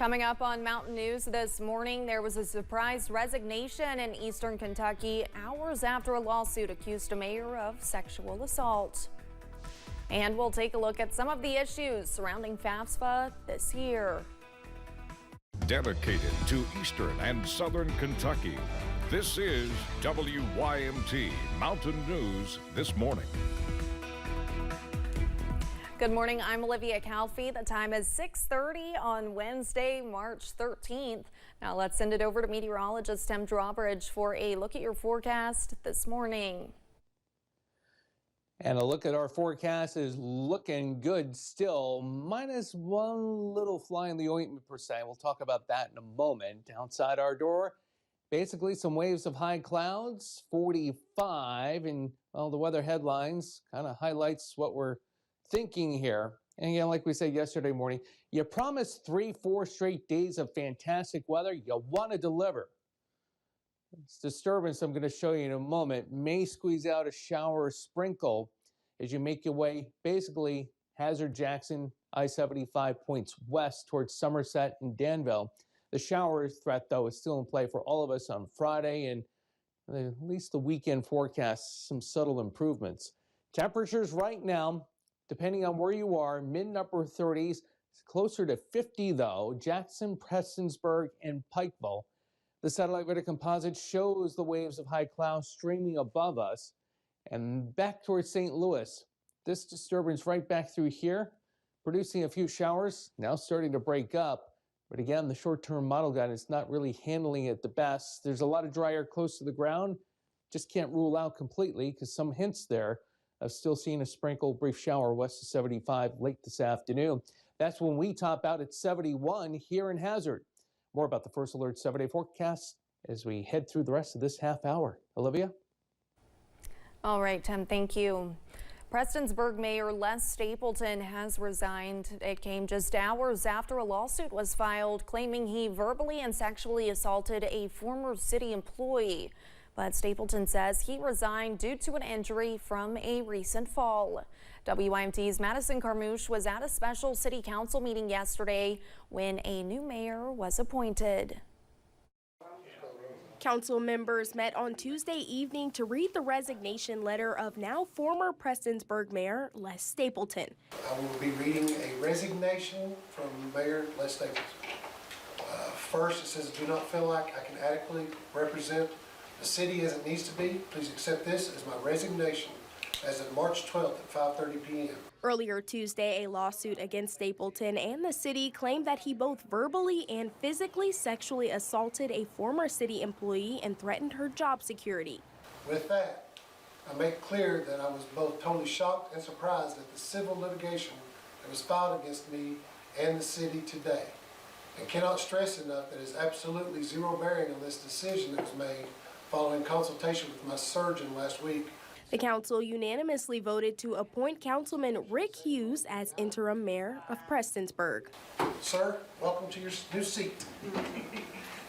Coming up on Mountain News this morning, there was a surprise resignation in eastern Kentucky hours after a lawsuit accused a mayor of sexual assault. And we'll take a look at some of the issues surrounding FAFSA this year. Dedicated to eastern and southern Kentucky, this is WYMT Mountain News this morning. Good morning, I'm Olivia Calfee. The time is 6:30 on Wednesday, March 13th. Now let's send it over to meteorologist Tim Drawbridge for a look at your forecast this morning. And a look at our forecast is looking good still. Minus one little fly in the ointment per se. We'll talk about that in a moment. Outside our door, basically some waves of high clouds, 45. And well, the weather headlines kind of highlights what we're thinking here. And again, like we said yesterday morning, you promised 3-4 straight days of fantastic weather. You want to deliver. This disturbance I'm going to show you in a moment may squeeze out a shower or sprinkle as you make your way basically Hazard Jackson, I-75 points west towards Somerset and Danville. The shower threat, though, is still in play for all of us on Friday, and at least the weekend forecasts some subtle improvements. Temperatures right now, depending on where you are, mid and upper 30s, closer to 50 though, Jackson, Prestonsburg, and Pikeville. The satellite radar composite shows the waves of high clouds streaming above us and back towards St. Louis. This disturbance right back through here, producing a few showers, now starting to break up. But again, the short-term model guidance not really handling it the best. There's a lot of dry air close to the ground. Just can't rule out completely because some hints there of still seeing a sprinkle brief shower west of 75 late this afternoon. That's when we top out at 71 here in Hazard. More about the First Alert 7-day forecast as we head through the rest of this half hour. Olivia? All right, Tim, thank you. Prestonsburg Mayor Les Stapleton has resigned. It came just hours after a lawsuit was filed claiming he verbally and sexually assaulted a former city employee. But Stapleton says he resigned due to an injury from a recent fall. WYMT's Madison Carmouche was at a special city council meeting yesterday when a new mayor was appointed. Council members met on Tuesday evening to read the resignation letter of now former Prestonsburg Mayor Les Stapleton. I will be reading a resignation from Mayor Les Stapleton. First, it says, "Do not feel like I can adequately represent the city as it needs to be. Please accept this as my resignation as of March 12th at 5:30 p.m. Earlier Tuesday, a lawsuit against Stapleton and the city claimed that he both verbally and physically sexually assaulted a former city employee and threatened her job security. With that, I make clear that I was both totally shocked and surprised at the civil litigation that was filed against me and the city today, and cannot stress enough that it has absolutely zero bearing on this decision that was made following consultation with my surgeon last week." The council unanimously voted to appoint Councilman Rick Hughes as interim mayor of Prestonsburg. Sir, welcome to your new seat.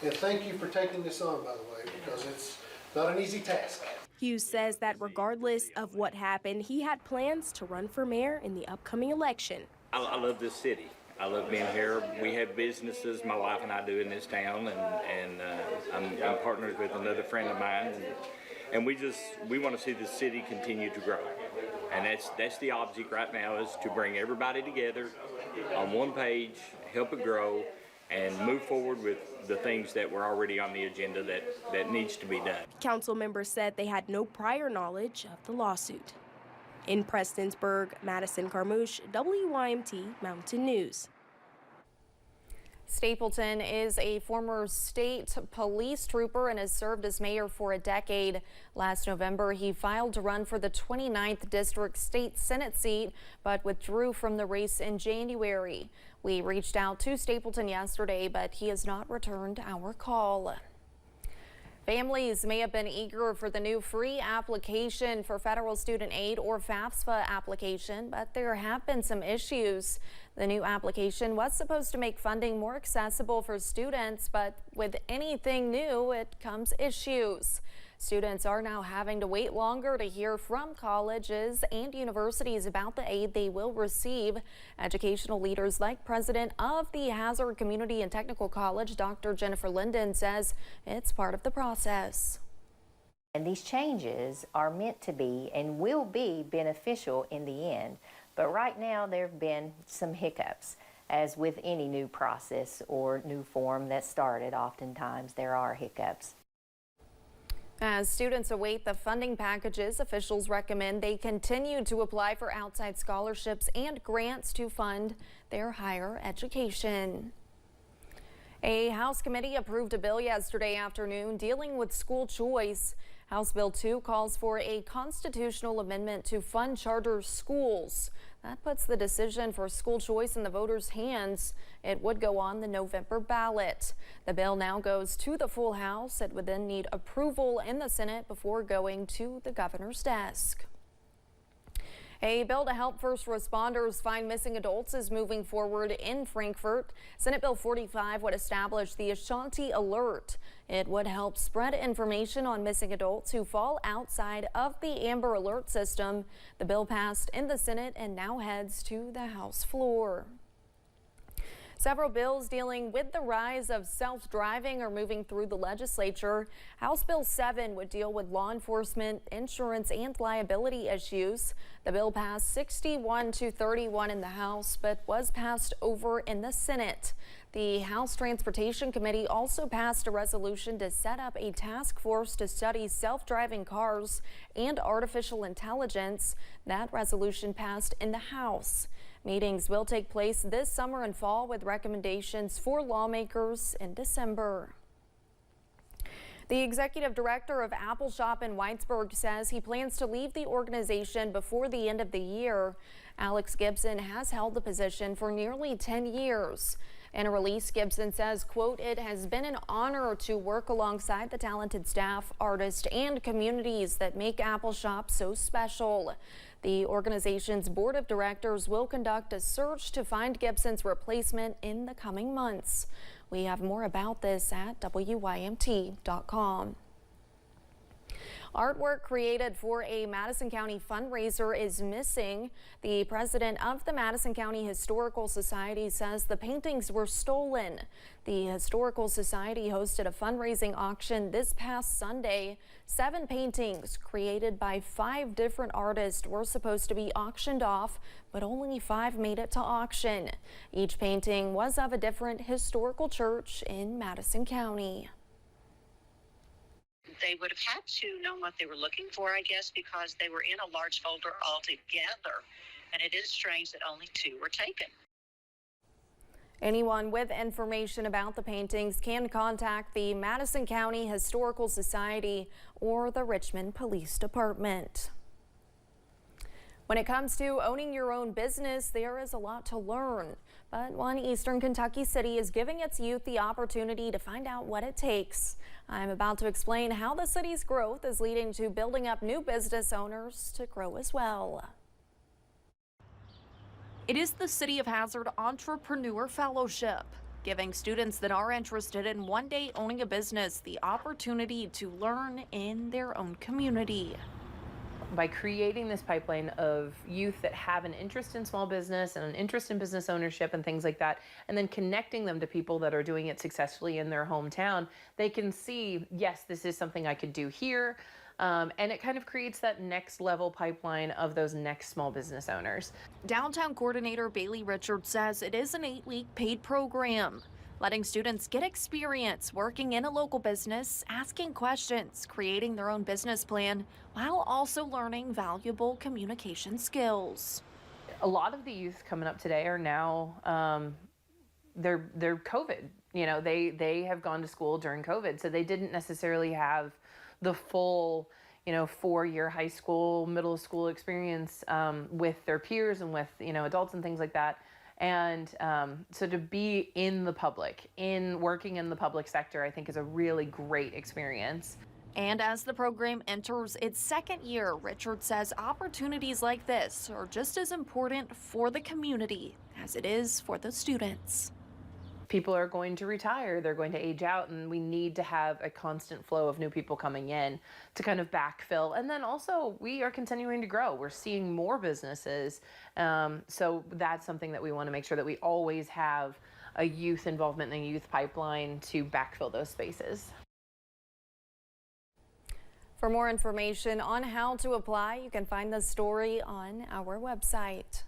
And thank you for taking this on, by the way, because it's not an easy task. Hughes says that regardless of what happened, he had plans to run for mayor in the upcoming election. I love this city. I love being here. We have businesses, my wife and I do in this town, and I'm partners with another friend of mine, and we want to see the city continue to grow. And that's the object right now, is to bring everybody together on one page, help it grow, and move forward with the things that were already on the agenda that needs to be done. Council members said they had no prior knowledge of the lawsuit. In Prestonsburg, Madison Carmouche, WYMT Mountain News. Stapleton is a former state police trooper and has served as mayor for a decade. Last November, he filed to run for the 29th District State Senate seat, but withdrew from the race in January. We reached out to Stapleton yesterday, but he has not returned our call. Families may have been eager for the new free application for federal student aid or FAFSA application, but there have been some issues. The new application was supposed to make funding more accessible for students, but with anything new, it comes issues. Students are now having to wait longer to hear from colleges and universities about the aid they will receive. Educational leaders like President of the Hazard Community and Technical College, Dr. Jennifer Linden, says it's part of the process. And these changes are meant to be and will be beneficial in the end. But right now there have been some hiccups. As with any new process or new form that started, oftentimes there are hiccups. As students await the funding packages, officials recommend they continue to apply for outside scholarships and grants to fund their higher education. A House committee approved a bill yesterday afternoon dealing with school choice. House Bill 2 calls for a constitutional amendment to fund charter schools. That puts the decision for school choice in the voters' hands. It would go on the November ballot. The bill now goes to the full House. It would then need approval in the Senate before going to the governor's desk. A bill to help first responders find missing adults is moving forward in Frankfort. Senate Bill 45 would establish the Ashanti Alert. It would help spread information on missing adults who fall outside of the Amber Alert system. The bill passed in the Senate and now heads to the House floor. Several bills dealing with the rise of self-driving are moving through the legislature. House Bill 7 would deal with law enforcement, insurance, and liability issues. The bill passed 61-31 in the House, but was passed over in the Senate. The House Transportation Committee also passed a resolution to set up a task force to study self-driving cars and artificial intelligence. That resolution passed in the House. Meetings will take place this summer and fall with recommendations for lawmakers in December. The executive director of Apple Shop in Whitesburg says he plans to leave the organization before the end of the year. Alex Gibson has held the position for nearly 10 years. In a release, Gibson says, quote, "It has been an honor to work alongside the talented staff, artists, and communities that make Apple Shop so special." The organization's board of directors will conduct a search to find Gibson's replacement in the coming months. We have more about this at WYMT.com. Artwork created for a Madison County fundraiser is missing. The president of the Madison County Historical Society says the paintings were stolen. The Historical Society hosted a fundraising auction this past Sunday. 7 paintings created by 5 different artists were supposed to be auctioned off, but only 5 made it to auction. Each painting was of a different historical church in Madison County. They would have had to know what they were looking for, I guess, because they were in a large folder altogether. And it is strange that only 2 were taken. Anyone with information about the paintings can contact the Madison County Historical Society or the Richmond Police Department. When it comes to owning your own business, there is a lot to learn. But one Eastern Kentucky city is giving its youth the opportunity to find out what it takes. I'm about to explain how the city's growth is leading to building up new business owners to grow as well. It is the City of Hazard Entrepreneur Fellowship, giving students that are interested in one day owning a business the opportunity to learn in their own community. By creating this pipeline of youth that have an interest in small business and an interest in business ownership and things like that, and then connecting them to people that are doing it successfully in their hometown, they can see, yes, this is something I could do here. And it kind of creates that next level pipeline of those next small business owners. Downtown coordinator Bailey Richards says it is an 8-week paid program, letting students get experience working in a local business, asking questions, creating their own business plan, while also learning valuable communication skills. A lot of the youth coming up today are now, they're COVID. You know, they have gone to school during COVID, so they didn't necessarily have the full, 4-year high school, middle school experience with their peers and with, adults and things like that. And so to be working in the public sector, I think is a really great experience. And as the program enters its 2nd year, Richard says opportunities like this are just as important for the community as it is for the students. people are going to retire, they're going to age out, and we need to have a constant flow of new people coming in to kind of backfill. And then also we are continuing to grow. We're seeing more businesses. So that's something that we want to make sure that we always have a youth involvement and a youth pipeline to backfill those spaces. For more information on how to apply, you can find the story on our website.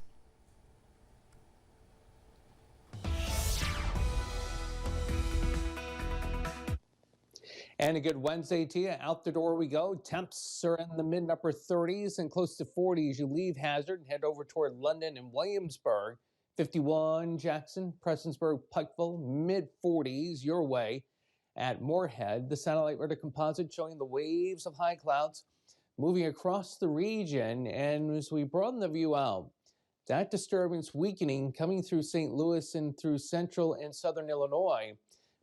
And a good Wednesday to you. Out the door we go. Temps are in the mid and upper 30s and close to 40 as you leave Hazard and head over toward London and Williamsburg. 51 Jackson, Prestonsburg, Pikeville, mid 40s your way at Moorhead. The satellite radar composite showing the waves of high clouds moving across the region. And as we broaden the view out, that disturbance weakening coming through St. Louis and through central and southern Illinois.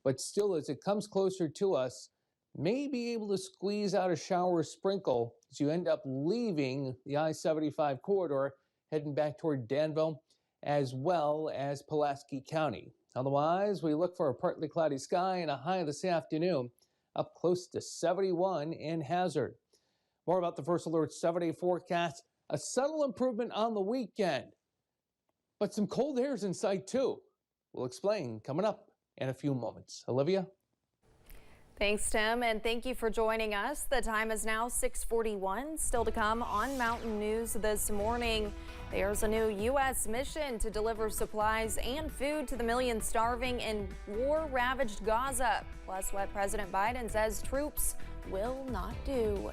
But still, as it comes closer to us, may be able to squeeze out a shower or sprinkle as you end up leaving the I-75 corridor, heading back toward Danville, as well as Pulaski County. Otherwise, we look for a partly cloudy sky and a high this afternoon, up close to 71 in Hazard. More about the First Alert 7-day forecast. A subtle improvement on the weekend, but some cold airs in sight too. We'll explain coming up in a few moments. Olivia? Thanks, Tim, and thank you for joining us. The time is now 6:41. Still to come on Mountain News this morning. There's a new U.S. mission to deliver supplies and food to the millions starving in war-ravaged Gaza. Plus, what President Biden says troops will not do.